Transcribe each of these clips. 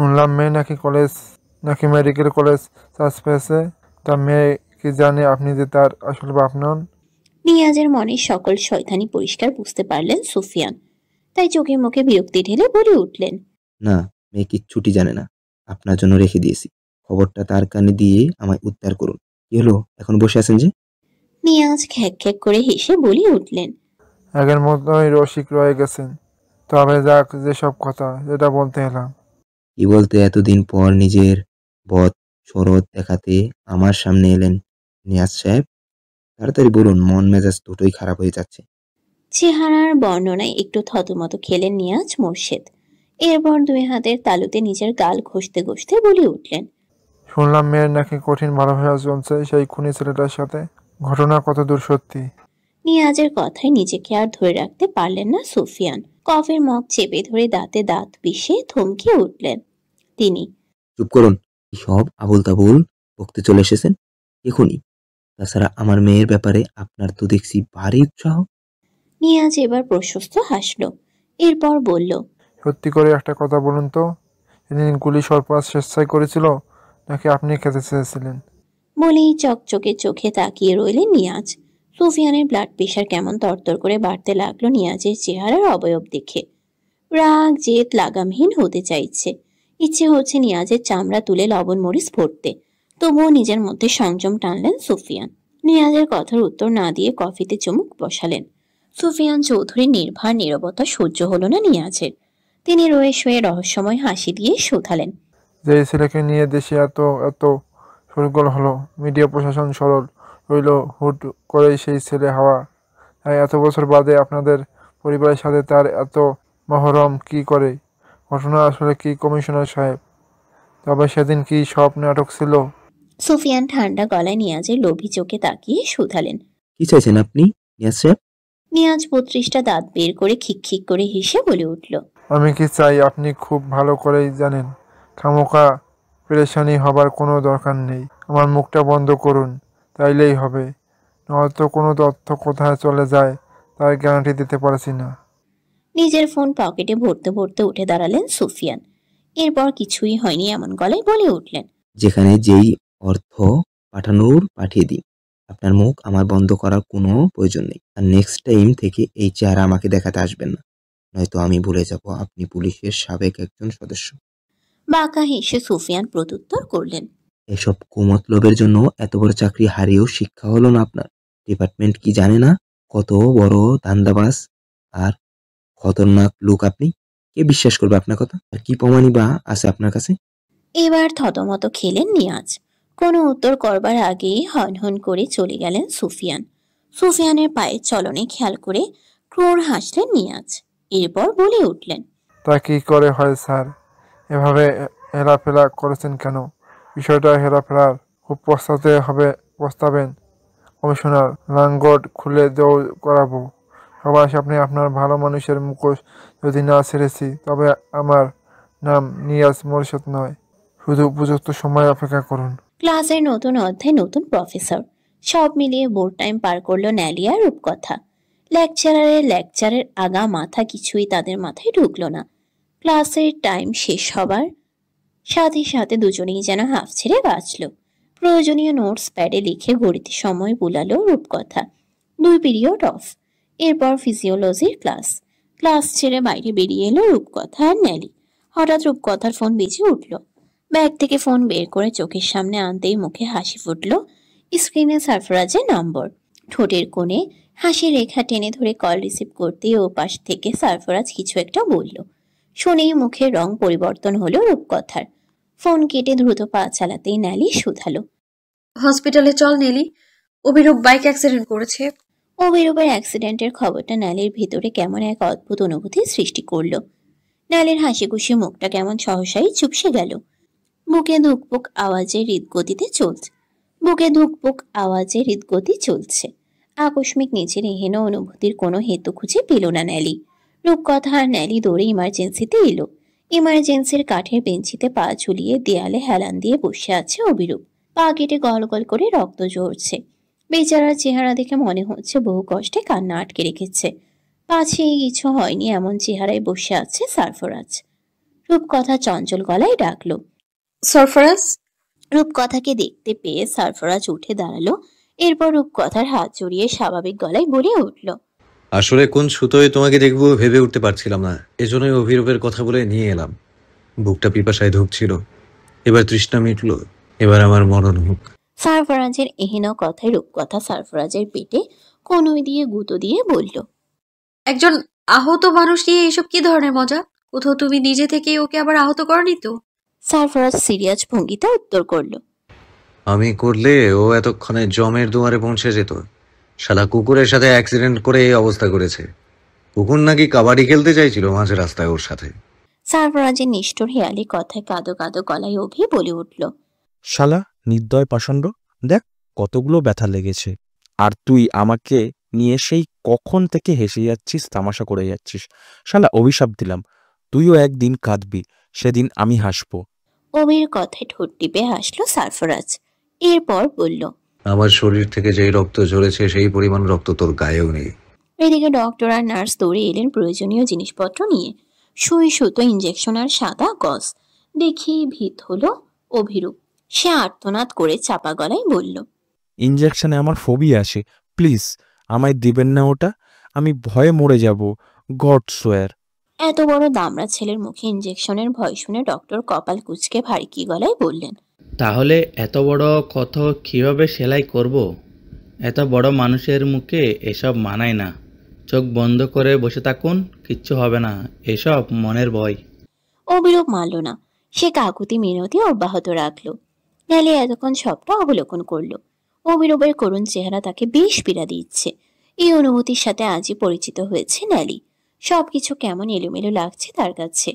শুনলাম মেয়ে নাকি মেডিকেল কলেজ চান্স পেয়েছে। তা মেয়ে কি জানে আপনি যে তার আসল বাপ নন? নিয়াজের মনের সকল শয়তানি পরিষ্কার বুঝতে পারলেন সুফিয়ান, তাই চোখে মুখে বিরক্তি ঢেলে বলে উঠলেন, না, মেয়ে কিচ্ছুটি জানে না। আপনার জন্য রেখে দিয়েছি। খবরটা তার কানে দিয়ে আমায় উদ্ধার করুন। কি হলো, এখন বসে আছেন যে? নিয়াজ খ্যাক খ্যাক করে হেসে বলে উঠলেন, আগের মতোই রসিক রয়ে গেছেন। তবে যাক, যেসব কথা যেটা বলতে এলাম। কি বলতে এতদিন পর নিজের বদ শরৎ দেখাতে আমার সামনে এলেন নিয়াজ সাহেব? তাড়াতাড়ি বলুন, মন মেজাজ দুটোই খারাপ হয়ে যাচ্ছে। চেহারার বর্ণনায় একটু থতমত খেলেন নিয়াজ মোর্শেদ। এরপর দুই হাতের তালুতে নিজের গাল ঘষতে ঘষতে বলে উঠলেন, শুনলাম মেয়ের নাকি কঠিন ভালোবাসা চলছে সেই খুনি ছেলেটার সাথে। ঘটনা কত দূর সত্যি? নিয়াজের কথায় নিজেকে আর ধরে রাখতে পারলেন না সুফিয়ান। কফের মগ চেপে ধরে দাঁতে দাঁত পিষে থমকে উঠলেন তিনি। চুপ করুন। কি সব আবুল তাবুল বকতে চলে এসেছেন? এখনই। তাছাড়া আমার মেয়ের ব্যাপারে আপনার তো দেখছি ভারী উৎসাহ। নিয়াজ এবার প্রশস্ত হাসল। এরপর বলল, সত্যি করে একটা কথা বলুন তো, সেদিন গুলি সর্পাস স্বেচ্ছায় করেছিল নাকি আপনি খেতে চেয়েছিলেন? বলেই চকচকে চোখে তাকিয়ে রইলেন নিয়াজ। সুফিয়ানের ব্লাড প্রেশার কেমন তরতর করে বাড়তে লাগলো নিয়াজের চেহারার অবয়ব দেখে। রাগ জেদ লাগামহীন হতে চাইছে। ইচ্ছে হচ্ছে নিয়াজের চামড়া তুলে লবণ মরিচ ভরতে। তবুও নিজের মধ্যে সংযম টানলেন সুফিয়ান। নিয়াজের কথার উত্তর না দিয়ে কফিতে চুমুক বসালেন। সুফিয়ান চৌধুরীর নির্ভর নীরবতা সহ্য হলো না নিয়াজের। তিনি রয়ে শোয়ে রহস্যময় হাসি দিয়ে শুধালেন, যে ছেলেকে নিয়ে দেশে এত এত শোরগোল হলো, মিডিয়া প্রশাসন সরল রইল, হুট করেই সেই ছেলে হওয়া। তাই এত বছর বাদে আপনাদের পরিবারের সাথে তার এত মহরম কি করে? ঘটনা আসলে কি কমিশনার সাহেব? তবে সেদিন কি সব নাটক ছিল? সুফিয়ান ঠান্ডা গলায় নিয়াজের লোভী চোখে তাকিয়ে শুধালেন। কি চাইছেন আপনি নিয়াজ সাহেব? নিয়াজ ৩২টা দাঁত বের করে খিকখিক করে হেসে বলে উঠল, আমি কি চাই আপনি খুব ভালো করেই জানেন। খামোকা পেরেশানি হবার কোনো দরকার নেই। আমার মুখটা বন্ধ করুন, তাইলেই হবে। নয়তো কোনো তথ্য কোথায় চলে যায় তার গ্যারান্টি দিতে পারছি না। নিজের ফোন পকেটে ভরতে ভরতে উঠে দাঁড়ালেন সুফিয়ান। এরপর কিছুই হয়নি এমন গলায় বলে উঠলেন, যেখানে যেই অর্থ পাঠানোর পাঠিয়ে দিন। আপনার মুখ আমার বন্ধ করার কোনো প্রয়োজন নেই। আর নেক্সট টাইম থেকে এই চেহারা আমাকে দেখাতে আসবেন না, নয়তো আমি ভুলে যাব আপনি পুলিশের সাবেক একজন সদস্য। বাঁকা হেসে সুফিয়ান প্রত্যুত্তর করলেন, এসব কুমতলবের জন্য এত বড় চাকরি হারিয়েও শিক্ষা হলো না আপনার? ডিপার্টমেন্ট কি জানে না কত বড় ধান্দাবাজ আর খতরনাক লোক আপনি? কে বিশ্বাস করবে আপনার কথা? আর কি প্রমাণই বা আছে আপনার কাছে? এবার থতমত খেলেন নিয়াজ। কোনো উত্তর করবার আগেই হনহন করে চলে গেলেন সুফিয়ান। সুফিয়ানের পায়ের চলনে খেয়াল করে ক্রোড় হাসলেন নিয়াজ। এরপর বলে উঠলেন, তা কি করে হয় স্যার? এভাবে হেলাফেলা করেছেন কেন? বিষয়টা হেলাফেলার খুব পস্তাবেন কমিশনার। লাঙ্গট খুলে দৌড় করাবো। সবার সামনে আপনার ভালো মানুষের মুখোশ যদি না ছেড়েছি, তবে আমার নাম নিয়াজ মোরশেদ নয়। শুধু উপযুক্ত সময় অপেক্ষা করুন। ক্লাসের নতুন অধ্যায়, নতুন প্রফেসর, সব মিলিয়ে বোর্ড টাইম পার করলো ন্যালিয়া রূপকথা। লেকচারের আগা মাথা কিছুই তাদের মাথায় ঢুকলো না। ক্লাসের টাইম শেষ হবার সাথে সাথে দুজনেই যেন হাঁফ ছেড়ে বাঁচল। প্রয়োজনীয় নোটস প্যাডে লিখে ঘড়িতে সময় বুলালো রূপকথা। 2 পিরিয়ড অফ। এরপর ফিজিওলজির ক্লাস। ক্লাস ছেড়ে বাইরে বেরিয়ে এলো রূপকথা আর ন্যালি। হঠাৎ রূপকথার ফোন বেজে উঠল। ব্যাগ থেকে ফোন বের করে চোখের সামনে আনতেই মুখে হাসি ফুটল। স্ক্রিনে সারফরাজের নম্বর। ঠোঁটের কোণে হাসির রেখা টেনে ধরে কল রিসিভ করতেই ও পাশ থেকে সারফরাজ কিছু একটা বলল। শুনেই মুখের রং পরিবর্তন হলো রূপকথার। ফোন কেটে দ্রুত পা চালাতেই ন্যালি শুধালো, হসপিটালে চল নেলি, অভিরূপ বাইক অ্যাক্সিডেন্ট করেছে। অভিরূপের অ্যাক্সিডেন্টের খবরটা ন্যালির ভিতরে কেমন এক অদ্ভুত অনুভূতির সৃষ্টি করলো। ন্যালির হাসি খুশি মুখটা কেমন সহসাই চুপসে গেল। বুকে ধুকপুক আওয়াজে হৃদগতি চলছে। আকস্মিক নিজের এহেন অনুভূতির কোনো হেতু খুঁজে পেল না ন্যালি। রূপকথা আর ন্যালি দৌড়ে ইমার্জেন্সিতে এলো। ইমার্জেন্সির কাঠের বেঞ্চিতে পা ঝুলিয়ে দেয়ালে হেলান দিয়ে বসে আছে অভিরূপ। পা কেটে গল গল করে রক্ত ঝরছে। বেচারার চেহারা দেখে মনে হচ্ছে বহু কষ্টে কান্না আটকে রেখেছে। পাছে কিছু হয়নি এমন চেহারায় বসে আছে সারফরাজ। রূপকথা চঞ্চল গলায় ডাকলো। সরফরাজ, রূপকথাকে দেখতে পেয়ে সারফরাজ উঠে দাঁড়ালো। এরপর রূপকথার হাত জড়িয়ে স্বাভাবিক গলায় বলে উঠল, আসলে কোন সুতোয় তোমাকে দেখবো ভেবে উঠতে পারছিলাম না, এজন্যই অভিরূপের কথা বলে নিয়ে এলাম। বুকটা পিপাসায় ধুকছিল, এবার তৃষ্ণা মিটলো, এবার আমার মরণ হোক। সারফরাজের এহেন কথায় রূপকথা সারফরাজের পেটে কনুই দিয়ে গুঁতো দিয়ে বলল, একজন আহত মানুষ নিয়ে এসব কি ধরনের মজা? কোথাও তুমি নিজে থেকেই ওকে আবার আহত করনি তো? সারফরাজ সিরিয়াস ভঙ্গিতে উত্তর করল, আমি করলে ও এতক্ষণে জমের দুয়ারে পৌঁছে যেত। শালা কুকুরের সাথে অ্যাক্সিডেন্ট করে এই অবস্থা করেছে। কুকুর নাকি কাবাডি খেলতে চাইছিল মাঝে রাস্তায় ওর সাথে। সারফরাজের নিষ্ঠুর হেয়ালি কথায় কাঁদো কাঁদো গলায় অভি বলে উঠল, শালা নির্দয় পাষণ্ড, দেখ কতগুলো ব্যথা লেগেছে, আর তুই আমাকে নিয়ে সেই কখন থেকে হেসে যাচ্ছিস, তামাশা করে যাচ্ছিস। শালা অভিশাপ দিলাম, তুইও একদিন কাঁদবি, সেদিন আমি হাসবো। অভির কথায় ঠোঁট টিপে হাসলো সারফরাজ। এরপর বলল, আমার শরীর থেকে যেই রক্ত ঝরেছে সেই পরিমাণ রক্ত তোর গায়েও নেই। এদিকে ডক্টর আর নার্স দৌড়ে এলেন প্রয়োজনীয় জিনিসপত্র নিয়ে। সুই সুতো, ইঞ্জেকশন আর সাদা গজ দেখি ভীত হলো অভিরূপ। সে আর্তনাদ করে চাপা গলায় বলল, ইঞ্জেকশনে আমার ফোবিয়া আছে, প্লিজ আমায় দিবেন না ওটা, আমি ভয়ে মরে যাব, গড সোয়ার। এত বড় দামড়া ছেলের মুখে ইঞ্জেকশনের ভয় শুনে ডক্টর কপাল কুঁচকে ভারী গলায় বললেন, তাহলে এত বড় ক্ষত কিভাবে সেলাই করব? এত বড় মানুষের মুখে এসব মানায় না। চোখ বন্ধ করে বসে থাকুন, কিচ্ছু হবে না, এসব মনের ভয়। অভিরূপ মানল না। সে কাকুতি মিনতি অব্যাহত রাখল। নেলি এতক্ষণ সবটা অবলোকন করল। অভিরূপের করুণ চেহারা তাকে বেশ পীড়া দিচ্ছে। এই অনুভূতির সাথে আজই পরিচিত হয়েছে নেলি। সবকিছু কেমন এলোমেলো লাগছে তার কাছে।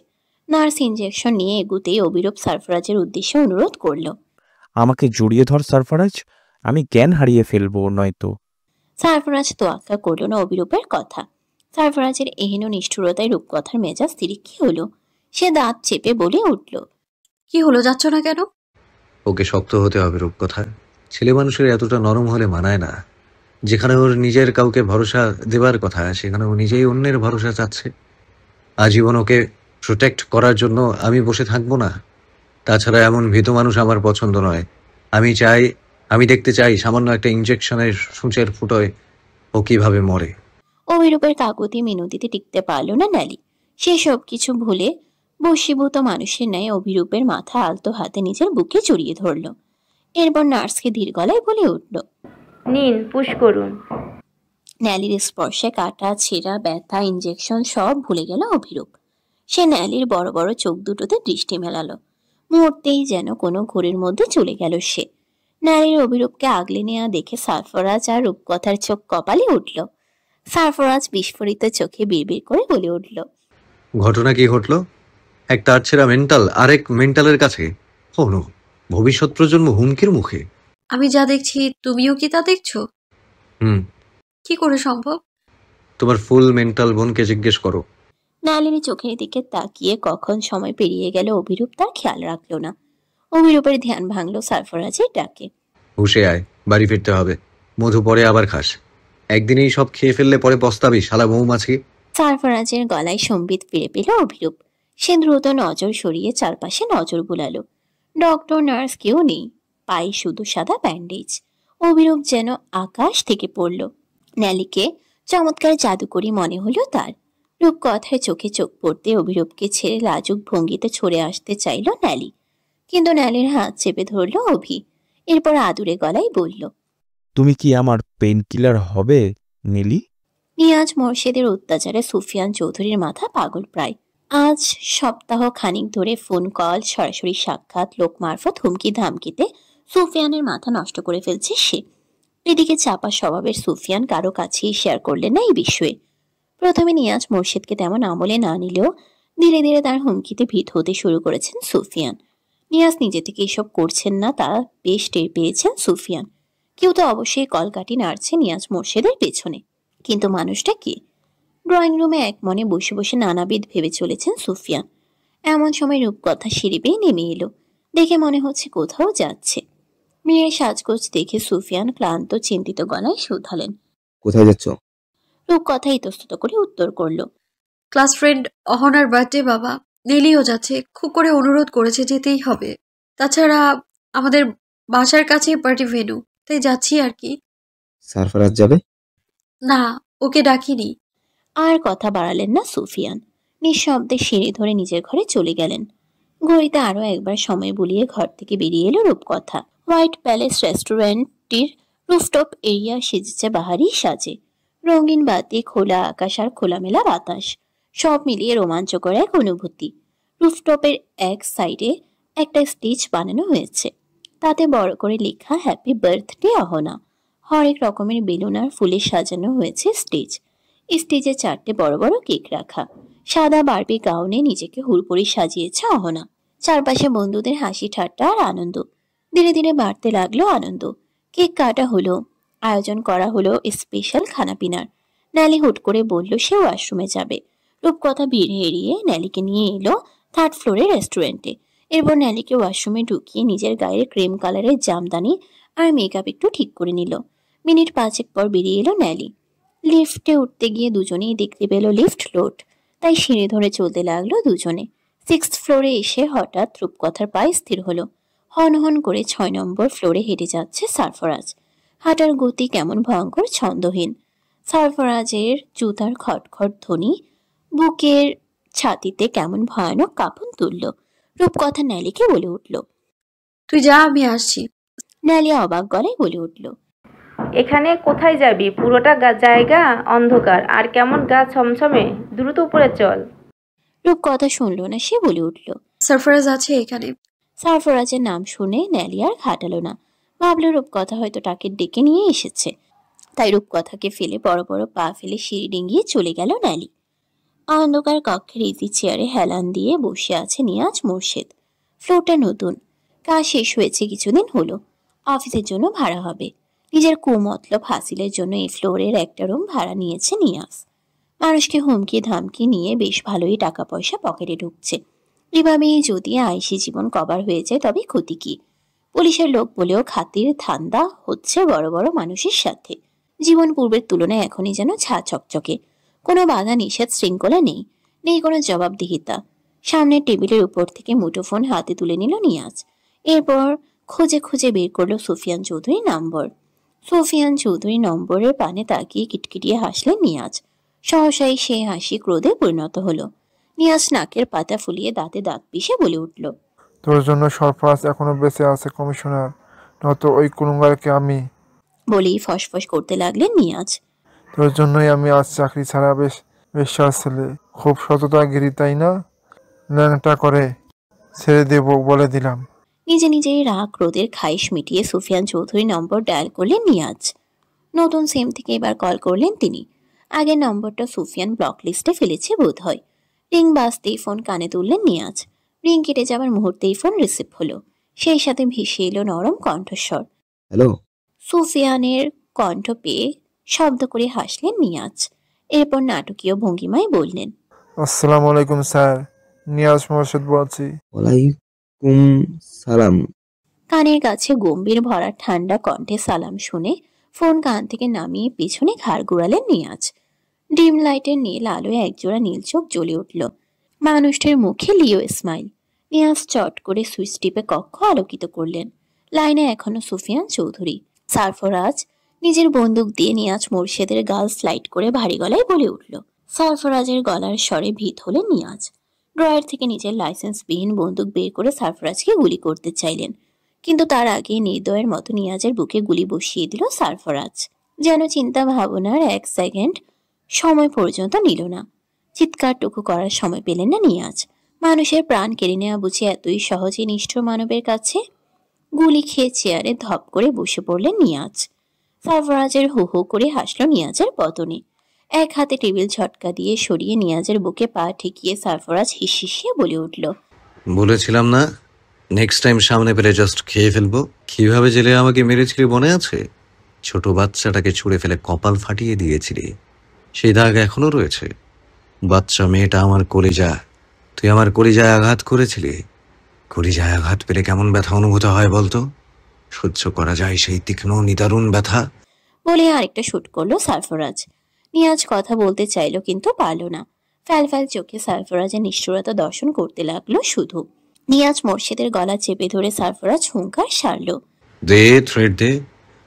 নার্স ইঞ্জেকশন নিয়ে এগুতেই অভিরূপ সারফরাজের উদ্দেশ্যে অনুরোধ করল, আমাকে জড়িয়ে ধর সারফরাজ, আমি জ্ঞান হারিয়ে ফেলবো নয়তো। সারফরাজ তোয়াক্কা করল না অভিরূপের কথা। সারফরাজের এহেন নিষ্ঠুরতায় রূপকথার মেজাজ তিরিক্ষি হলো। সে দাঁত চেপে বলে উঠল, কি হলো, যাচ্ছ না কেন? ওকে শক্ত হতে হবে রূপকথা। ছেলে মানুষের এতটা নরম হলে মানায় না। যেখানে ওর নিজের কাউকে ভরসা দেবার কথা, সেখানে ও নিজেই অন্যের ভরসা চাচ্ছে। আজীবন ওকে প্রোটেক্ট করার জন্য আমি বসে থাকবো না। তাছাড়া এমন ভীত মানুষ আমার পছন্দ নয়। আমি দেখতে চাই সামান্য একটা ইঞ্জেকশনের সূচের ফুটোয় ও কিভাবে মরে। অভিরূপের কাকুতি মিনতিতে টিকতে পারল না নেলি। সে সব কিছু ভুলে বশীভূত মানুষের ন্যায় অভিরূপের মাথা আলতো হাতে নিজের বুকে জড়িয়ে ধরল। এরপর নার্সকে ধীর গলায় বলে উঠল, নিন, পুশ করুন। ন্যালির স্পর্শে কাটা, ছেঁড়া, ব্যথা, ইঞ্জেকশন সব ভুলে গেল অভিরূপ। সে ন্যালির বড় বড় চোখ দুটোতে দৃষ্টি মেলালো। মুহূর্তেই যেন কোনো ঘোরের মধ্যে চলে গেল সে। ন্যালির অভিরূপকে আগলে নেওয়া দেখে সারফরাজ আর রূপকথার চোখ কপালে উঠল। সারফরাজ বিস্ফোরিত চোখে বিড়বিড় করে বলে উঠল, ঘটনা কি ঘটলো? এক তার ছেঁড়া মেন্টাল আরেক মেন্টালের কাছে। নো, ভবিষ্যৎ প্রজন্ম হুমকির মুখে। আমি যা দেখছি তুমিও কি তা দেখছো? কি করে সম্ভব? তোমার ফুল মেন্টাল বোনকে জিজ্ঞেস করো। নালিনী চোখের দিকে তাকিয়ে কখন সময় পেরিয়ে গেল অভিরূপ তার খেয়াল রাখল না। অভিরূপের ধ্যান ভাঙল সারফরাজের ডাকে, হুশে আয়, বাড়ি ফিরতে হবে। মধু পরে আবার খাস। একদিনেই সব খেয়ে ফেললে পরে পস্তাবি, শালা মৌমাছি। সারফরাজের গলায় সম্বিত ফিরে পেল অভিরূপ। সে দ্রুত নজর সরিয়ে চারপাশে নজর বুলালো। ডক্টর, নার্স কেউ নেই, পায়ে শুধু সাদা ব্যান্ডেজ। অভিরূপ যেন আকাশ থেকে পড়ল। ন্যালিকে চমৎকার জাদুকরি মনে হলো তার। রূপকথায় চোখে চোখ পড়তে অভিরূপকে ছেড়ে লাজুক ভঙ্গিতে ছড়ে আসতে চাইল ন্যালি, কিন্তু ন্যালির হাত চেপে ধরল অভি। এরপর আদুরে গলায় বলল, তুমি কি আমার পেইন কিলার হবে নীলি? নিয়াজ মোর্শেদের অত্যাচারে সুফিয়ান চৌধুরীর মাথা পাগল প্রায়। আজ সপ্তাহ খানিক ধরে ফোন কল, সরাসরি সাক্ষাৎ, লোক মারফত হুমকি ধামকিতে সুফিয়ানের মাথা নষ্ট করে ফেলছে সে। এদিকে চাপা স্বভাবের সুফিয়ান কারো কাছেই শেয়ার করলেন না এই বিষয়ে। প্রথমে নিয়াজ মোর্শেদকে তেমন আমলে না নিলেও ধীরে ধীরে তার হুমকিতে ভীত হতে শুরু করেছেন সুফিয়ান। নিয়াজ নিজে থেকে এসব করছেন না, তা বেশ টের পেয়েছেন সুফিয়ান। কেউ তো অবশ্যই কলকাঠি নাড়ছে নিয়াজ মোর্শেদের পেছনে, কিন্তু মানুষটা কে? ড্রয়িং রুমে এক মনে বসে বসে নানাবিধ ভেবে চলেছেন সুফিয়ান। এমন সময় রূপকথা সিঁড়ি বেয়ে নেমে এলো। দেখে মনে হচ্ছে কোথাও যাচ্ছে। মেয়ের সাজগোজ দেখে সুফিয়ান ক্লান্ত চিন্তিত গলায় শুধালেন, কোথায় যাচ্ছ? রূপকথা ইতস্তত করে উত্তর করল, ক্লাস ফ্রেন্ড অহনার বার্থডে বাবা, নেলিও যাচ্ছে, খুব করে অনুরোধ করেছে, যেতেই হবে। তাছাড়া আমাদের বাসার কাছে পার্টি ভেন্যু, তাই যাচ্ছি আর কি। সারফারাজ যাবে? না, ওকে ডাকিনি। আর কথা বাড়ালেন না সুফিয়ান। নিঃশব্দে সিঁড়ি ধরে নিজের ঘরে চলে গেলেন। ঘড়িতে আরো একবার সময় বুলিয়ে ঘর থেকে বেরিয়ে এলো রূপকথা। হোয়াইট প্যালেস রেস্টুরেন্টটির রুফটপ এরিয়া সেজেছে বাহারি সাজে। রঙিন বাতি, খোলা আকাশ আর খোলামেলা বাতাস, সব মিলিয়ে রোমাঞ্চকর এক অনুভূতি। রুফটপের এক সাইডে একটা স্টেজ বানানো হয়েছে, তাতে বড় করে লেখা হ্যাপি বার্থডে অহনা। হরেক রকমের বেলুন আর ফুলে সাজানো হয়েছে স্টেজ। স্টেজে 4টে বড় বড় কেক রাখা। সাদা বারবি গাউনে নিজেকে হুড়পড়ি সাজিয়েছে অহনা। চারপাশে বন্ধুদের হাসি ঠাট্টা আর আনন্দ। ধীরে ধীরে বাড়তে লাগলো আনন্দ। কেক কাটা হলো, আয়োজন করা হলো স্পেশাল খানাপিনার। ন্যালি হুট করে বলল সে ওয়াশরুমে যাবে। রূপকথা ভিড়ে এড়িয়ে ন্যালিকে নিয়ে এলো 3rd ফ্লোরের রেস্টুরেন্টে। এরপর ন্যালিকে ওয়াশরুমে ঢুকিয়ে নিজের গায়ের ক্রিম কালারের জামদানি আর মেকআপ একটু ঠিক করে নিল। মিনিট 5 পর বেরিয়ে এলো ন্যালি। লিফটে উঠতে গিয়ে দুজনেই দেখতে পেল লিফট লোড, তাই সিঁড়ি ধরে চলতে লাগলো দুজনে। 6th ফ্লোরে এসে হঠাৎ রূপকথার পায়ে স্থির হলো। হন হন করে 6 নম্বর ফ্লোরে হেঁটে যাচ্ছে সারফরাজ। হাঁটার গতি কেমন ভয়ঙ্কর ছন্দহীন। সারফরাজের জুতার খটখট ধ্বনি বুকের ছাতিতে কেমন ভয়ানক কাঁপন তুলল। রূপকথা ন্যালিকে বলে উঠল। তুই যা, আমি আসছি। ন্যালি অবাক গলায় বলে উঠল। এখানে কোথায় যাবি? পুরোটা জায়গা অন্ধকার আর কেমন গা ছমছমে, দ্রুত উপরে চল। রূপকথা শুনল না, সে বলে উঠল। সারফরাজ আছে এখানে। সারফরাজের নাম শুনে ন্যালি আর ঘাটালো না। ভাবলো রূপকথা হয়তো তাকে ডেকে নিয়ে এসেছে। তাই রূপকথাকে ফেলে বড় বড় পা ফেলে সিঁড়ি ডিঙ্গিয়ে চলে গেল ন্যালি। অন্ধকার কক্ষের ইজি চেয়ারে হেলান দিয়ে বসে আছে নিয়াজ মোর্শেদ। ফ্লোরটা নতুন, কাজ শেষ হয়েছে কিছুদিন হলো। অফিসের জন্য ভাড়া হবে। নিজের কুমতলব হাসিলের জন্য এই ফ্লোরের একটা রুম ভাড়া নিয়েছে নিয়াজ। মানুষকে হুমকি ধামকি নিয়ে বেশ ভালোই টাকা পয়সা পকেটে ঢুকছে। এভাবেই যদি আইসি জীবন কভার হয়ে যায় তবে ক্ষতি কি? পুলিশের লোক বলেও খাতির ধান্দা হচ্ছে বড় বড় মানুষের সাথে। জীবন পূর্বের তুলনায় এখনই যেন ছা চকচকে। কোনো বাধা নিষেধ শৃঙ্খলা নেই, নেই কোনো জবাবদিহিতা। সামনের টেবিলের উপর থেকে মুঠোফোন হাতে তুলে নিল নিয়াজ। এরপর খুঁজে খুঁজে বের করলো সুফিয়ান চৌধুরী নম্বর। সুফিয়ান চৌধুরী নম্বরের পানে তাকিয়ে কিটকিটিয়ে হাসলেন নিয়াজ। সহসাই সে হাসি ক্রোধে পরিণত হলো। নিয়াজ নাকের পাতা ফুলিয়ে দাঁতে দাঁত পিষে বলে উঠল। তোর জন্য সরফরাজ এখনো বেঁচে আছে কমিশনার, নয়তো ওই কুলুঙ্গারকে আমি। বলেই ফসফস করতে লাগলেন নিয়াজ। তোর জন্যই আমি আজ চাকরি ছাড়া বেশ্যার ছেলে। খুব সততাগিরি তাই না? ল্যাংটা করে ছেড়ে দেব বলে দিলাম। নিজে নিজেই রাগ ক্রোধের খাইশ মিটিয়ে সুফিয়ান চৌধুরী নম্বর ডায়াল করলেন নিয়াজ। নতুন সিম থেকে এবার কল করলেন তিনি। আগের নম্বরটা সুফিয়ান ব্লক লিস্টে ফেলেছে বোধ হয়। রিং বাজতেই ফোন কানে তুললেন নিয়াজ। রিং কেটে যাবার মুহূর্তেই ফোন রিসিভ হলো। সেই সাথে ভেসে এলো নরম কণ্ঠস্বর। হ্যালো। সুফিয়ানের কণ্ঠ পেয়ে শব্দ করে হাসলেন নিয়াজ। এরপর নাটকীয় ভঙ্গিমায় বললেন, আসসালামু আলাইকুম স্যার, নিয়াজ মোর্শেদ বলছি। ওয়ালাইকুম সালাম। কানের কাছে গম্ভীর ভরা ঠান্ডা কণ্ঠে সালাম শুনে ফোন কান থেকে নামিয়ে পিছনে ঘাড় ঘুরালেন নিয়াজ। ডিম লাইটের নীল আলোয় একজোড়া নীল চোখ জ্বলে উঠল। মানুষটির মুখে লিও স্মাইল। নিয়াজ চট করে সুইচ টিপে কক্ষ আলোকিত করলেন। লাইনে এখনো সুফিয়ান চৌধুরী। সারফরাজ নিজের বন্দুক দিয়ে নিয়াজ মোর্শেদের গাল স্লাইড করে ভারী গলায় বলে উঠল। সারফরাজের গলার স্বরে ভীত হলেন নিয়াজ। ড্রয়ার থেকে নিজের লাইসেন্সবিহীন বন্দুক বের করে সারফরাজকে গুলি করতে চাইলেন, কিন্তু তার আগে নির্দয়ের মতো নিয়াজের বুকে গুলি বসিয়ে দিল সারফরাজ। যেন চিন্তা ভাবনার 1 সেকেন্ড সময় পর্যন্ত নিল না। চিৎকারটুকু করার সময় পেলেন না নিয়াজ। মানুষের প্রাণ কেড়ে নেওয়া বুঝে এতই সহজে নিষ্ঠুর মানবের কাছে? গুলি খেয়ে চেয়ারে ধপ করে বসে পড়লেন নিয়াজ। সারফরাজের হু হু করে হাসল নিয়াজের পতনে। এক হাতে টেবিল ঝটকা দিয়ে সরিয়ে নিয়াজের বুকে পা ঠেকিয়ে সারফরাজ হিসিয়ে বলে উঠল। বলেছিলাম না, নেক্সট টাইম সামনে পেলে জাস্ট খেয়ে ফেলবো। কিভাবে জেলে আমাকে মেরেছিলি মনে আছে? ছোট বাচ্চাটাকে ছুঁড়ে ফেলে কপাল ফাটিয়ে দিয়েছিলি, সেই দাগ এখনো রয়েছে। বাচ্চা মেয়েটা আমার কলিজা, তুই আমার কলিজায় আঘাত করেছিলি। কলিজায় আঘাত পেলে কেমন ব্যথা অনুভূত হয় বলতো? সহ্য করা যায় সেই তীক্ষ্ণ নিদারুণ ব্যথা? বলে আরেকটা শুট করলো সারফরাজ। নিয়াজ কথা বলতে চাইল কিন্তু পারল না। ফ্যাল ফ্যাল চোখে সারফরাজের নিষ্ঠুরতা দর্শন করতে লাগলো শুধু। নিয়াজ মোর্শেদের গলা চেপে ধরে সারফরাজ হুঙ্কার সারল। দে থ্রেড দে,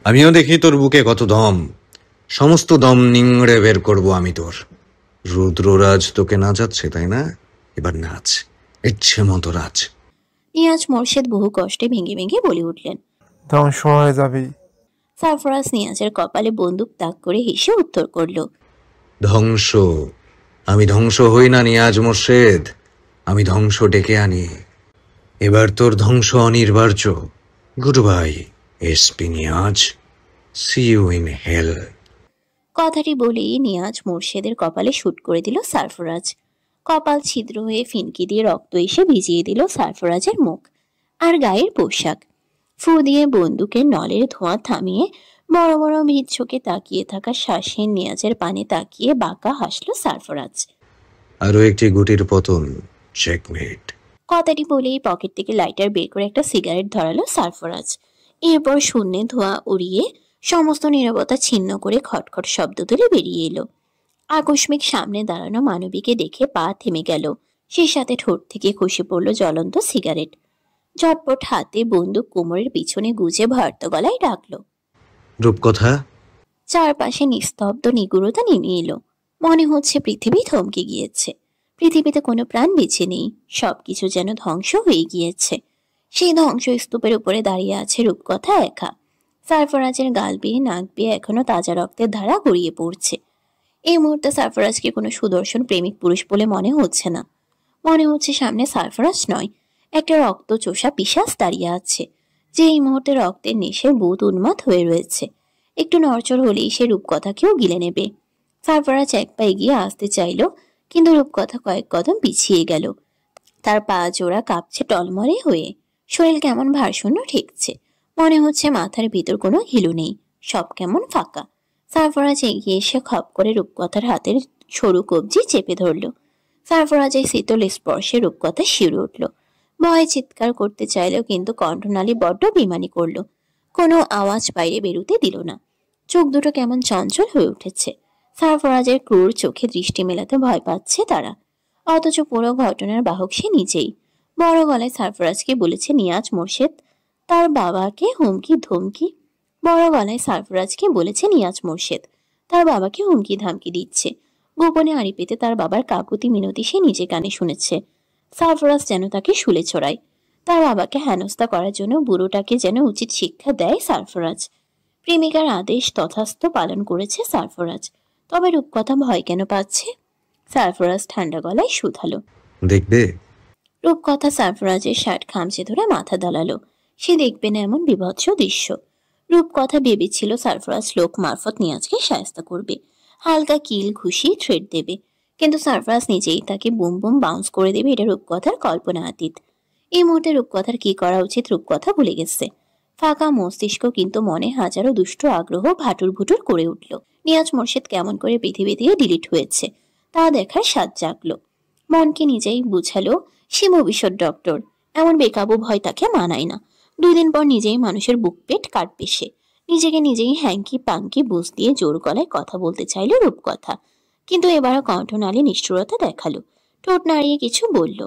আমিও দেখি তোর বুকে কত দম। সমস্ত দম নিংড়ে বের করবো আমি তোর। রুদ্ররাজ তোকে নাচাচ্ছে তাই না? এবার নাচ, ইচ্ছে মতো নাচ। নিয়াজ মোর্শেদ বহু কষ্টে ভেঙে ভেঙে বলে উঠলেন। ধ্বংস হয়ে যাবি। সারফরাজ নিয়াজের কপালে বন্দুক তাক করে হেসে উত্তর করল। ধ্বংস? আমি ধ্বংস হই না নিয়াজ মোর্শেদ, আমি ধ্বংস ডেকে আনি। এবার তোর ধ্বংস অনিবার্য। Good bye SP Niaz, see you in hell. কথাটি বলেই নিয়াজ মোর্শেদের কপালে শুট করে দিল সারফরাজ। কপাল ছিদ্র হয়ে ফিনকি দিয়ে রক্ত এসে ভিজিয়ে দিল সারফরাজের মুখ আর গায়ের পোশাক। ফু দিয়ে বন্দুকের নলের ধোঁয়া থামিয়ে বড় বড় ভিড় চোখে তাকিয়ে থাকা শ্বাসহীন নিয়াজের পানে তাকিয়ে বাঁকা হাসল সারফরাজ। আরো একটি গুটির পতন, চেকমেট। কথাটি বলেই পকেট থেকে লাইটার বের করে একটা সিগারেট ধরালো সারফরাজ। এরপর শূন্যে ধোঁয়া উড়িয়ে সমস্ত নীরবতা ছিন্ন করে খটখট শব্দ তুলে বেরিয়ে এলো। আকস্মিক সামনে দাঁড়ানো মানবীকে দেখে পা থেমে গেল। সে সাথে ঠোঁট থেকে খসে পড়ল জ্বলন্ত সিগারেট। ঝটপট হাতে বন্দুক কোমরের পিছনে গুজে ভয়ার্ত গলায় ডাকল। রূপকথা। চারপাশে নিস্তব্ধ নিগুড়তা নেমে এলো। মনে হচ্ছে পৃথিবী থমকে গিয়েছে। পৃথিবীতে কোনো প্রাণ বেঁচে নেই, সবকিছু যেন ধ্বংস হয়ে গিয়েছে। সেই ধ্বংস স্তূপের উপরে দাঁড়িয়ে আছে রূপকথা একা। সারফরাজের গাল বেয়ে নাক বেয়ে এখনো তাজা রক্তের ধারা গড়িয়ে পড়ছে। এই মুহূর্তে সারফরাজকে কোনো সুদর্শন প্রেমিক পুরুষ বলে মনে হচ্ছে না। মনে হচ্ছে সামনে সারফরাজ নয়, একটা রক্ত চোষা পিশাচ দাঁড়িয়ে আছে, যে এই মুহূর্তে রক্তের নেশে বুধ উন্মাদ হয়ে রয়েছে। একটু নড়চড় হলেই সে রূপকথাকেও গিলে নেবে। সারফরাজ এক পা এগিয়ে আসতে চাইল, কিন্তু রূপকথা কয়েক কদম পিছিয়ে গেল। তার পা জোড়া কাঁপছে টলমলে হয়ে, শরীর কেমন ভারশূন্য ঠেকছে। মনে হচ্ছে মাথার ভিতর কোনো ঘিলু নেই, সব কেমন ফাঁকা। সারফরাজ এগিয়ে এসে খপ করে রূপকথার হাতের সরু কবজি চেপে ধরল। সারফরাজের শীতল স্পর্শে রূপকথা শিউরে উঠল। ভয়ে চিৎকার করতে চাইলেও কিন্তু কণ্ঠনালী বড্ড বেমানি করল। কোনো আওয়াজ বাইরে বেরুতে দিল না। চোখ দুটো কেমন চঞ্চল হয়ে উঠেছে। সারফরাজের ক্রূর চোখে দৃষ্টি মেলাতে ভয় পাচ্ছে তারা, অথচ পুরো ঘটনার বাহক সে নিজেই। বড় গলায় সারফরাজকে বলেছে নিয়াজ মোর্শেদ তার বাবাকে হুমকি ধমকি। বড় গলায় সারফরাজকে বলেছে নিয়াজ মোর্শেদ তার বাবাকে হুমকি ধামকি দিচ্ছে। গোপনে আড়ি পেতে তার বাবার কাকুতি মিনতি সে নিজে কানে শুনেছে। সারফরাজ যেন তাকে শুলে ছড়ায়। তার বাবাকে হেনস্থা করার জন্য বুড়োটাকে যেন উচিত শিক্ষা দেয় সারফরাজ। প্রেমিকার আদেশ তথাস্থ পালন করেছে সারফরাজ। তবে রূপকথা ভয় কেন পাচ্ছে? সারফরাজ ঠান্ডা গলায় শুধালো। দেখবে? রূপকথা সারফরাজের শার্ট খামচে ধরে মাথা দালালো। সে দেখবে না এমন বিভৎস দৃশ্য। রূপকথা ভেবেছিল সারফরাজ লোক মারফত নিয়াজকে শায়েস্তা করবে, হালকা কিল ঘুষি থ্রেড দেবে, কিন্তু সারফরাজ নিজেই তাকে বুম বুম বাউন্স করে দেবে। এটা রূপকথার কল্পনা অতীত। এই মুহূর্তে রূপকথার কি করা উচিত রূপকথা ভুলে গেছে। ফাঁকা মস্তিষ্ক, কিন্তু মনে হাজারো দুষ্ট আগ্রহ ভাটুর ভুটুর করে উঠল। নিয়াজ মোর্শেদ কেমন করে পৃথিবী দিয়ে ডিলিট হয়েছে তা দেখার স্বাদ জাগলো। মনকে নিজেই বুঝালো সে ভবিষ্যৎ ডক্টর, এমন বেকাবু ভয় তাকে মানায় না। 2 দিন পর নিজেই মানুষের বুক পেট কাটবে সে। নিজেকে নিজেই হ্যাঙ্কি পাঙ্কি বুঝ দিয়ে জোর গলায় কথা বলতে চাইল রূপকথা, কিন্তু এবারও কণ্ঠনালী নিষ্ঠুরতা দেখালো। ঠোঁট নাড়িয়ে কিছু বলল,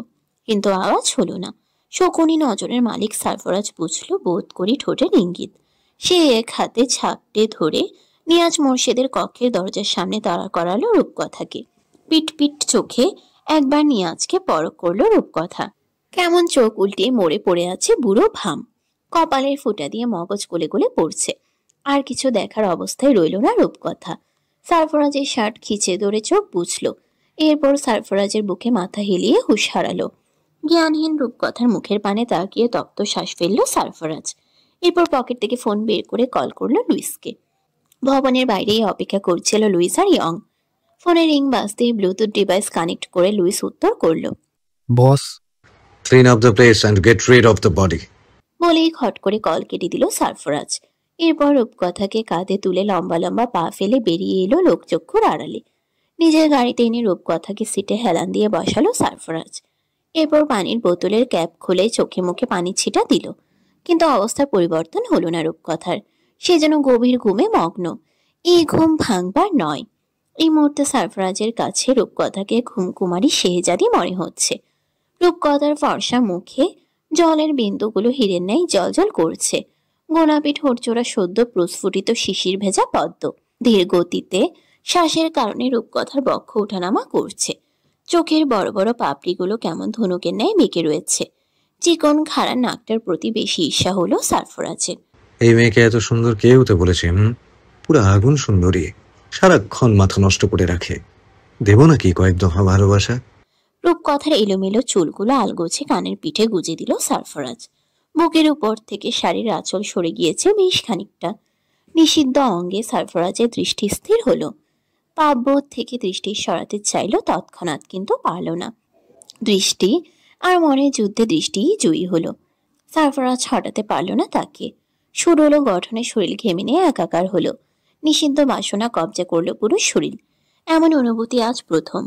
কিন্তু আওয়াজ হলো না। শকুনি নজরের মালিক সারফরাজ বুঝলো বোধ করি ঠোঁটের ইঙ্গিত। সে এক হাতে ঝাপটে ধরে নিয়াজ মোর্শেদের কক্ষের দরজার সামনে দাঁড়া করালো রূপকথাকে। পিট পিট চোখে একবার নিয়াজকে পরখ করলো রূপকথা। কেমন চোখ উল্টে মরে পড়ে আছে বুড়ো ভাম। কপালের ফুটা দিয়ে মগজ গলে গলে পড়ছে। আর কিছু দেখার অবস্থায় রইল না রূপকথা। সারফরাজের শার্ট খিচে ধরে চোখ বুঝল। এরপর সারফরাজের বুকে মাথা হেলিয়ে হুঁশ হারালো। জ্ঞানহীন রূপকথার মুখের পানে তাকিয়ে তপ্ত শ্বাস ফেলল সারফরাজ। এরপর পকেট থেকে ফোন বের করে কল করলো লুইসকে। ভবনের বাইরেই অপেক্ষা করছিল লুইস আর ইয়ং। ফোনে রিং বাজতেই ব্লুটুথ ডিভাইস কানেক্ট করে লুইস উত্তর করল, boss, clean up the place and get rid of the body. বলেই খট করে কল কেটে দিল সারফরাজ। এরপর রূপকথাকে কাঁধে তুলে লম্বা লম্বা পা ফেলে বেরিয়ে এলো লোকচক্ষুর আড়ালে। নিজের গাড়িতে এনে রূপকথাকে সিটে হেলান দিয়ে বসালো সারফরাজ। এরপর পানির বোতলের ক্যাপ খুলে চোখে মুখে পানি ছিটা দিল, কিন্তু অবস্থার পরিবর্তন হলো না রূপকথার। সে যেন গভীর ঘুমে মগ্ন। এই ঘুম ভাঙবার নয়। এই মুহূর্তে সারফরাজের কাছে রূপকথাকে ঘুমকুমারী শেহজাদি মনে হচ্ছে। রূপকথার ফর্সা মুখে জলের বিন্দুগুলো হীরের ন্যায় জলজল করছে। গোলাপি ঠোঁটজোড়া সদ্য প্রস্ফুটিত শিশির ভেজা পদ্ম। ধীর গতিতে শ্বাসের কারণে রূপকথার বক্ষ ওঠানামা করছে। চোখের বড় বড় পাপড়িগুলো কেমন ধনুকের ন্যায় বেঁকে রয়েছে। চিকন খাড়া নাকটার প্রতি বেশি ঈর্ষা হলো সারফরাজের। এই মেয়েকে এত সুন্দর কে হতে বলেছে? পুরো আগুন সুন্দরী, সারাক্ষণ মাথা নষ্ট করে রাখে। দেব নাকি কয়েক দফা ভালোবাসা? রূপকথার এলোমেলো চুলগুলো আলগোছে কানের পিঠে গুজে দিল সারফরাজ। বুকের উপর থেকে শাড়ির আঁচল সরে গিয়েছে বেশ খানিকটা। নিষিদ্ধ অঙ্গে সারফরাজের দৃষ্টি স্থির হলো। পাপবোধ থেকে দৃষ্টি সরাতে চাইল তৎক্ষণাৎ, কিন্তু পারল না। দৃষ্টি আর মনের যুদ্ধে দৃষ্টিই জয়ী হলো। সারফরাজ হটাতে পারল না তাকে। সুরলো গঠনে শরীর ঘেমে নিয়ে একাকার হলো। নিষিদ্ধ বাসনা কবজা করলো পুরো শরীর। এমন অনুভূতি আজ প্রথম।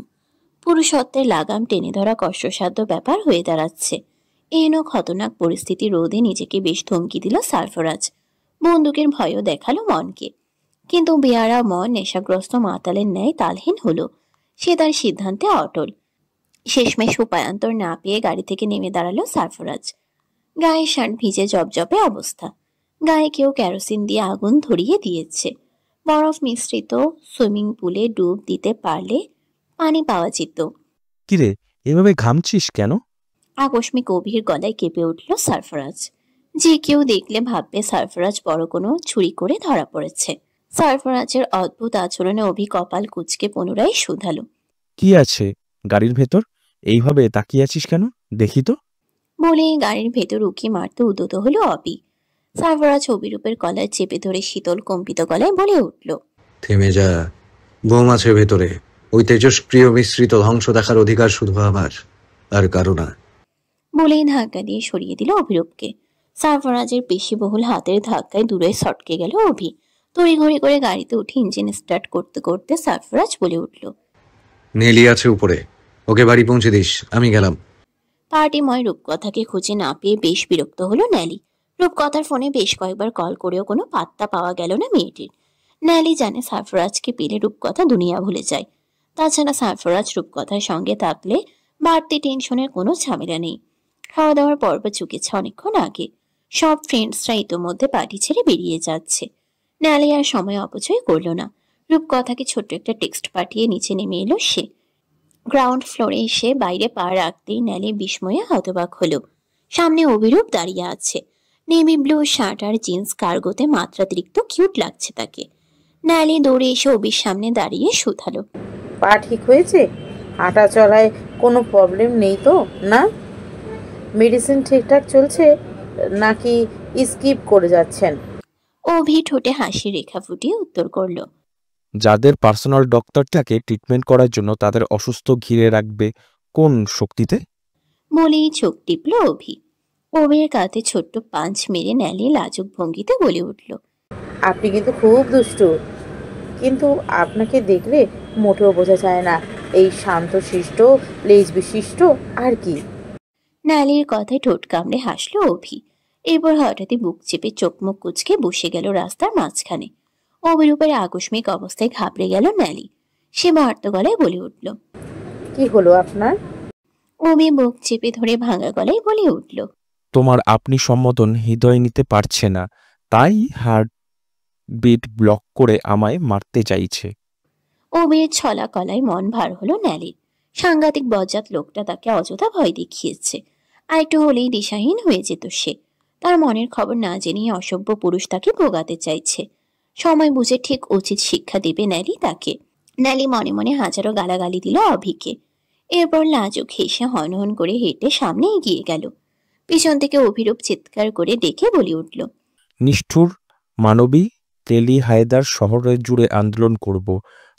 পুরুষত্বের লাগাম টেনে ধরা কষ্টসাধ্য ব্যাপার হয়ে দাঁড়াচ্ছে। এন খতরনাক পরিস্থিতি রোধে নিজেকে বেশ ধমকি দিল সারফরাজ। বন্দুকের ভয়ও দেখালো মনকে। কিন্তু বেয়ারা মন নেশাগ্রস্ত মাতালের ন্যায় তালহীন হলো। সে তার সিদ্ধান্তে অটল। শেষমেশ উপায়ান্তর না পেয়ে গাড়ি থেকে নেমে দাঁড়ালো সারফরাজ। গায়ে শার্ট ভিজে জবজবে অবস্থা। গায়ে কেউ কেরোসিন দিয়ে আগুন ধরিয়ে দিয়েছে। বরফ মিশ্রিত সুইমিং পুলে ডুব দিতে পারলে পানি পাওয়া যেত। কিরে, এভাবে ঘামছিস কেন? আকস্মিক গভীর গলায় কেঁপে উঠল সারফরাজ। যে কেউ দেখলে ভাববে সারফরাজ বড় কোনো চুরি করে ধরা পড়েছে। সারফরাজের অদ্ভুত আচরণে অভি কপাল কুঁচকে পুনরায় শুধালো। কি আছে গাড়ির ভেতর? এইভাবে তাকিয়ে আছিস কেন? দেখি তো। বলে গাড়ির ভেতর উকি মারতে উদ্যত হলো অবি। সারফরাজ অবিরূপের গলায় চেপে ধরে শীতল কম্পিত গলায় বলে উঠল, থেমে যা। বোম আছে ভেতরে। ওই তেজস্ক্রিয় মিশ্রিত ধ্বংস দেখার অধিকার শুধু আমার, আর কারো না। বলেই ধাক্কা দিয়ে সরিয়ে দিল অভিরূপকে। সারফরাজের পেশিবহুল হাতের ধাক্কায় দূরে সটকে গেল অভি। তড়িঘড়ি করে গাড়িতে উঠে ইঞ্জিন স্টার্ট করতে করতে সারফরাজ বলে উঠল, নেলি আছে উপরে, ওকে বাড়ি পৌঁছে দিস, আমি গেলাম। পার্টিময় রূপকথাকে খুঁজে না পেয়ে বেশ বিরক্ত হলো ন্যালি। রূপকথার ফোনে বেশ কয়েকবার কল করেও কোনো পাত্তা পাওয়া গেল না মেয়েটির। ন্যালি জানে সারফরাজকে পেলে রূপকথা দুনিয়া ভুলে যায়। তাছাড়া সারফরাজ রূপকথার সঙ্গে থাকলে বাড়তি টেনশনের কোনো ঝামেলা নেই। খাওয়া দাওয়ার পর্ব চুকেছে অনেকক্ষণ আগে। সব ফ্রেন্ডসরা ইতোমধ্যে পার্টি ছেড়ে বেরিয়ে যাচ্ছে। ন্যালি আর সময় অপচয় করল না। রূপকথাকে ছোট্ট একটা টেক্সট পাঠিয়ে নিচে নেমে এলো সে। গ্রাউন্ড ফ্লোরে এসে বাইরে পা রাখতেই ন্যালি বিস্ময়ে হতবাক হলো। সামনে অভিরূপ দাঁড়িয়ে আছে। নেভি ব্লু শার্ট আর জিন্স কার্গোতে মাত্রাতিরিক্ত কিউট লাগছে তাকে। ন্যালি দৌড়ে এসে অভির সামনে দাঁড়িয়ে শুধালো, পা ঠিক হয়েছে? হাঁটা চলায় কোনো প্রবলেম নেই তো? না, মেডিসিন ঠিকঠাক চলছে নাকি স্কিপ করে যাচ্ছেন? অভি ঠোঁটে হাসি রেখা ফুটিয়ে উত্তর করল, যাদের পার্সোনাল ডক্টরটাকে ট্রিটমেন্ট করার জন্য তাদের অসুস্থ ঘিরে রাখবে কোন শক্তিতে? বলেই চোখ টিপল অভি। অভির কাঁধে ছোট্ট পাঁচ মেরে ন্যালি লাজুক ভঙ্গিতে বলে উঠল, আপনি কিন্তু খুব দুষ্টু, কিন্তু আপনাকে দেখলে মোটেও বোঝা যায় না এই শান্তশিষ্ট লেজ বিশিষ্ট আর কি। ন্যালির কথায় ঠোঁট কামড়ে হাসলো অভি। এরপর হঠাৎই বুক চেপে চোখ মুখ কুচকে বসে গেল রাস্তার মাঝখানে। অভিরূপের আকস্মিক অবস্থায় ঘাবড়ে গেল ন্যালি। সে বার্ত গলায় বলে উঠল, কি হলো আপনার? অভি বুক চেপে ধরে ভাঙা গলায় বলে উঠল, তোমার আপনি সম্বোধন হৃদয় নিতে পারছে না, তাই হার্ট বিট ব্লক করে আমায় মারতে চাইছে। অভির ছলা কলায় মন ভার হলো ন্যালির। সাংঘাতিক বজ্জাত লোকটা তাকে অযথা ভয় দেখিয়েছে। আর একটু হলেই দিশাহীন হয়ে যেত সে। তার মনের খবর না জেনেই অসভ্য পুরুষ তাকে ভোগাতে চাইছে। সময় বুঝে ঠিক উচিত শিক্ষা দেবে ন্যালি তাকে। ন্যালি মনে মনে হাজারো গালাগালি দিল অভিকে। এরপর লাজুক হেসে হনহন করে হেঁটে সামনে এগিয়ে গেল। পিছন থেকে অভিরূপ চিৎকার করে ডেকে বলে উঠল, নিষ্ঠুর মানবী, তেলি হায়দার শহরে জুড়ে আন্দোলন করব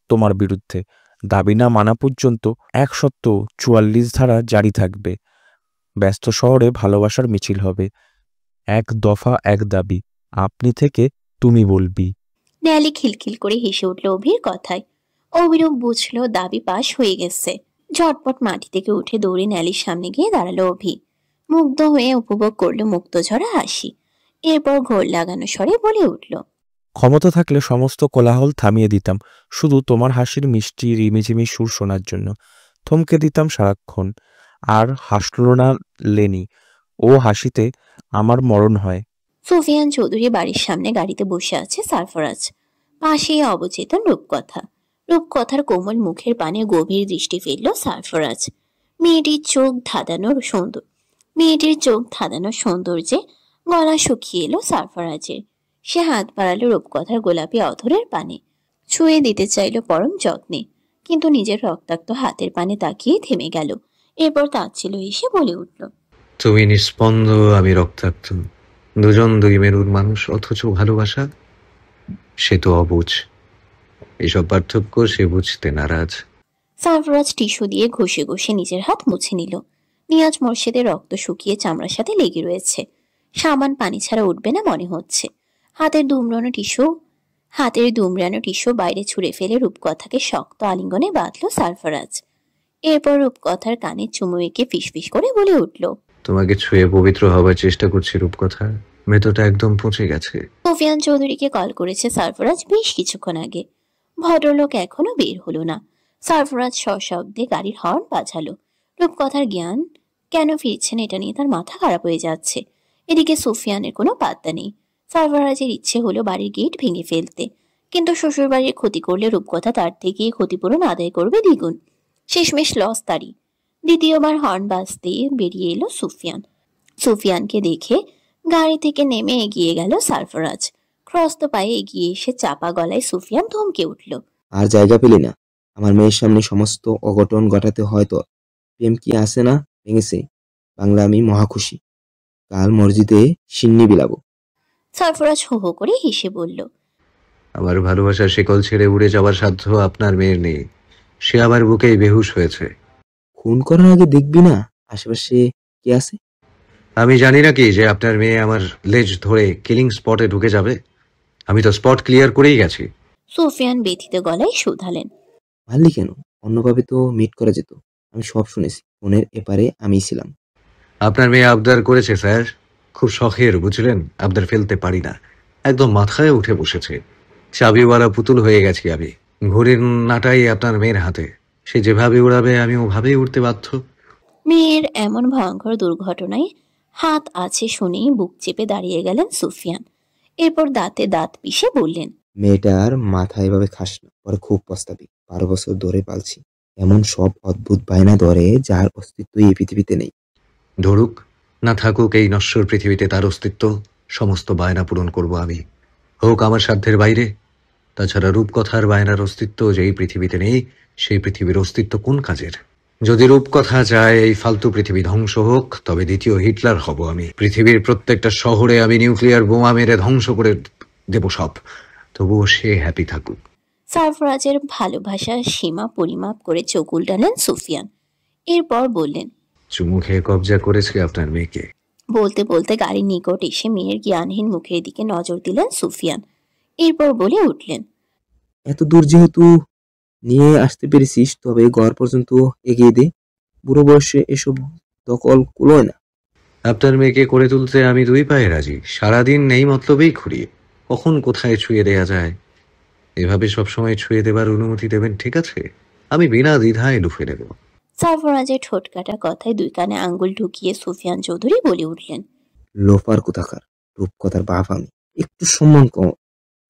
তোমার বিরুদ্ধে। দাবি না মানা পর্যন্ত 144 ধারা জারি থাকবে। ব্যস্ত শহরে ভালোবাসার মিছিল হবে। এক দফা এক দাবি, আপনি থেকে তুমি বলবি। ন্যালি খিলখিল করে হেসে উঠল অভির কথায়। অভিরূপ বুঝলো দাবি পাশ হয়ে গেছে। ঝটপট মাটি থেকে উঠে দৌড়ে ন্যালির সামনে গিয়ে দাঁড়ালো অভি। মুগ্ধ হয়ে উপভোগ করলো মুক্তঝরা হাসি। এরপর ঘোর লাগানো স্বরে বলে উঠল, ক্ষমতা থাকলে সমস্ত কোলাহল থামিয়ে দিতাম শুধু তোমার হাসির মিষ্টি রিমিঝিমি সুর শোনার জন্য। থমকে দিতাম সারাক্ষণ। আর হাসলো না লেনি, ও হাসিতে আমার মরণ হয়। সুফিয়ান চৌধুরী বাড়ির সামনে গাড়িতে বসে আছে সারফরাজ, পাশেই অবচেতন রূপকথা। রূপকথার কোমল মুখের পানে গভীর দৃষ্টি ফেলল সারফরাজ। মেয়েটির চোখ ধাঁধানো সৌন্দর্যে গলা শুকিয়ে এলো সারফরাজের। সে হাত বাড়ালো রূপকথার গোলাপি অধরের পানে, ছুঁয়ে দিতে চাইল পরম যত্নে, কিন্তু নিজের রক্তাক্ত হাতের পানে তাকিয়ে থেমে গেল। এরপর তাচ্ছিল এসে বলে উঠল, তুমি নিস্পন্দ, আমি রক্তাক্ত, দুজন দুই মেরুর মানুষ, অথচ ভালোবাসা সে তো অবুঝ। এসব পার্থক্য সে বুঝতে নারাজ। সারফরাজ টিস্যু দিয়ে ঘষে ঘষে নিজের হাত মুছে নিল। নিয়াজ মোর্শেদের রক্ত শুকিয়ে চামড়ার সাথে লেগে রয়েছে, সাবান পানি ছাড়া উঠবে না মনে হচ্ছে। হাতের দুমড়ানো টিস্যু বাইরে ছুঁড়ে ফেলে রূপকথাকে শক্ত আলিঙ্গনে বাঁধল সারফরাজ। এরপর রূপকথার কানে চুমু এঁকে ফিসফিস করে বলে উঠল, তোমাকে ছুঁয়ে পবিত্র হবার চেষ্টা করছি রূপকথা, মেতোটা একদম পচে গেছে। সুফিয়ান চৌধুরীকে কল করেছে সারফরাজ বেশ কিছুক্ষণ আগে। ভদ্রলোক এখনো বের হলো না। সারফরাজ সশব্দে গাড়ির হর্ন বাজালো। রূপকথার জ্ঞান কেন ফিরছেন এটা নিয়ে তার মাথা খারাপ হয়ে যাচ্ছে। এদিকে সুফিয়ানের কোনো পাত্তা নেই। সারফরাজের ইচ্ছে হলো বাড়ির গেট ভেঙে ফেলতে, কিন্তু শ্বশুর বাড়ির ক্ষতি করলে রূপকথা তার থেকে ক্ষতিপূরণ আদায় করবে দ্বিগুণ। শেষমেশ লস তারই। দ্বিতীয়বার হর্ন বাজতে বেরিয়ে এলো সুফিয়ানকে দেখে গাড়ি থেকে নেমে এগিয়ে গেল সারফরাজ। ক্রস্ত পায়ে এগিয়ে এসে চাপা গলায় সুফিয়ান ধমকে উঠল, আর জায়গা পেলি না? আমার মেয়ের সামনে সমস্ত অঘটন ঘটাতে হয় তোর? প্রেম কি আসে না? ভেঙেছে বাংলা, আমি মহা খুশি। কাল মসজিদে সিন্নি বিলাবো। সারফরাজ হো হো করে হেসে বলল, আমার ভালোবাসার শিকল ছেড়ে উড়ে যাওয়ার সাধ্য আপনার মেয়ের নেই। সে আমার বুকেই বেহুশ হয়েছে। খুন করার আগে দেখবি না আশেপাশে কে আছে? আমি জানি নাকি যে আপনার মেয়ে আমার লেজ ধরে কিলিং স্পটে ঢুকে যাবে? আমি তো স্পট ক্লিয়ার করেই গেছি। সুফিয়ান ব্যথিত গলায় শুধালেন, মারলি কেন? অন্যভাবে তো মিট করা যেত। আমি সব শুনেছি, ফোনের এপারে আমি ছিলাম। আপনার মেয়ে আবদার করেছে স্যার, খুব শখের, বুঝলেন? আবদার ফেলতে পারি না, একদম মাথায় উঠে বসেছে। চাবিওয়ালা পুতুল হয়ে গেছি আমি। ঘড়ির নাটাই আপনার মেয়ের হাতে, সে যেভাবে উড়াবে আমি ওভাবেই উঠতে বাধ্য। মেয়ের এমন ভয়ঙ্কর দুর্ঘটনায় হাত আছে শুনেই বুক চেপে দাঁড়িয়ে গেলেন সুফিয়ান। এরপর দাঁতে দাঁত পিষে বললেন, মেয়েটার মাথা এভাবে খাস না, পরে খুব পস্তাবি। 12 বছর ধরে পালছি, এমন সব অদ্ভুত বায়না ধরে যার অস্তিত্বই এই পৃথিবীতে নেই। ধরুক না থাকুক এই নশ্বর পৃথিবীতে তার অস্তিত্ব, সমস্ত বায়না পূরণ করব আমি, হোক আমার সাধ্যের বাইরে। তাছাড়া রূপকথার বায়নার অস্তিত্ব যে এই পৃথিবীতে নেই, সেই পৃথিবীর অস্তিত্ব কোন কাজের? যদি রূপকথা চায় এই ফালতু পৃথিবী ধ্বংস হোক, তবে দ্বিতীয় হিটলার হব আমি। পৃথিবীর প্রত্যেকটা শহরে আমি নিউক্লিয়ার বোমা মেরে ধ্বংস করে দেব সব, তবুও সে হ্যাপি থাকুক। সারফরাজের ভালোবাসার সীমা পরিমাপ করে চোখ উল্টালেন সুফিয়ান। এরপর বললেন, চুমু খেয়ে কবজা করেছে আপনার মেয়েকে। বলতে বলতে গাড়ির নিকট এসে মেয়ের জ্ঞানহীন মুখের দিকে নজর দিলেন সুফিয়ান। এরপর বলে উঠলেন, এত দূর যেহেতু নিয়ে আসতে পেরেছিস, তবে ঘর পর্যন্ত এগিয়ে দে। বুড়ো বয়সে এসব দখল কুলোয় না। আপনার মেয়েকে করে তুলতে আমি 2 পায়ে রাজি। সারাদিন নেই মতলবেই ঘুরি, কখন কোথায় ছুঁয়ে দেয়া যায়। এভাবে সবসময় ছুঁয়ে দেবার অনুমতি দেবেন, ঠিক আছে? আমি বিনা দ্বিধায় লুফে নেব। সারফরাজের ঠোঁট কাটা কথায় 2 কানে আঙ্গুল ঢুকিয়ে সুফিয়ান চৌধুরী বলে উঠলেন, লোফার কোথাকার, রূপকথার বাপ আমি। একটু সম্মান কম,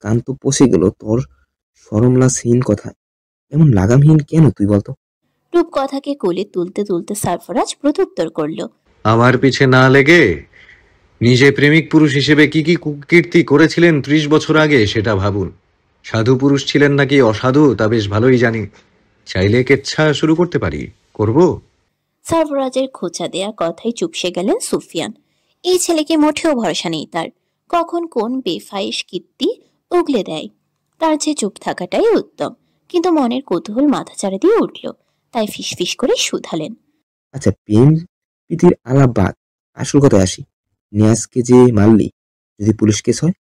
কান তো পচে গেল তোর শরমলাসহীন কথা। এমন লাগামহীন কেন তুই বলতো? রূপকথাকে কোলে তুলতে তুলতে সারফরাজ প্রত্যুত্তর করল, আমার পিছে না লেগে নিজে প্রেমিক পুরুষ হিসেবে কি কি কুকীর্তি করেছিলেন 30 বছর আগে সেটা ভাবুন। সাধু পুরুষ ছিলেন নাকি অসাধু তা বেশ ভালোই জানি। চাইলে কেচ্ছা শুরু করতে পারি, করব। সারফরাজের খোঁচা দেয়া কথায় চুপসে গেলেন সুফিয়ান। এই ছেলেকে মোটেও ভরসা নেই তার, কখন কোন বেফাইশ কীর্তি উগলে দেয়। তার যে চুপ থাকাটাই উত্তম। কিন্তু মনের কৌতূহল মাথাচাড়া দিয়ে উঠল, তাই ফিসফিস করে শুধালেন, আচ্ছা, প্রেম প্রীতির আলাপ বাদ, আসল কথায় আসি। নিয়াজকে যে মারলি, যদি পুলিশ কেস হয়?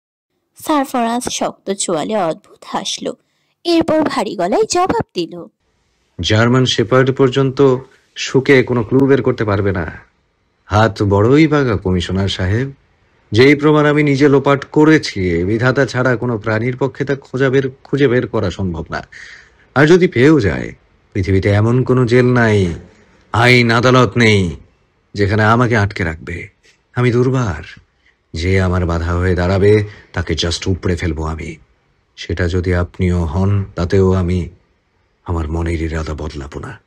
সারফরাজ শক্ত চোয়ালে অদ্ভুত হাসল। এরপর ভারী গলায় জবাব দিল, জার্মান শেপার্ড পর্যন্ত শুকে কোনো ক্লু বের করতে পারবে না। হাত বড়ই বাঁকা কমিশনার সাহেব। যেই প্রমাণ আমি নিজে লোপাট করেছি, বিধাতা ছাড়া কোনো প্রাণীর পক্ষে তা খুঁজে বের করা সম্ভব না। আর যদি পেয়েও যায়, পৃথিবীতে এমন কোনো জেল নাই, আইন আদালত নেই যেখানে আমাকে আটকে রাখবে। আমি দুর্বার, যে আমার বাধা হয়ে দাঁড়াবে তাকে জাস্ট উপড়ে ফেলবো আমি। সেটা যদি আপনিও হন, তাতেও আমি আমার মনের ইরাদা বদলাবো না।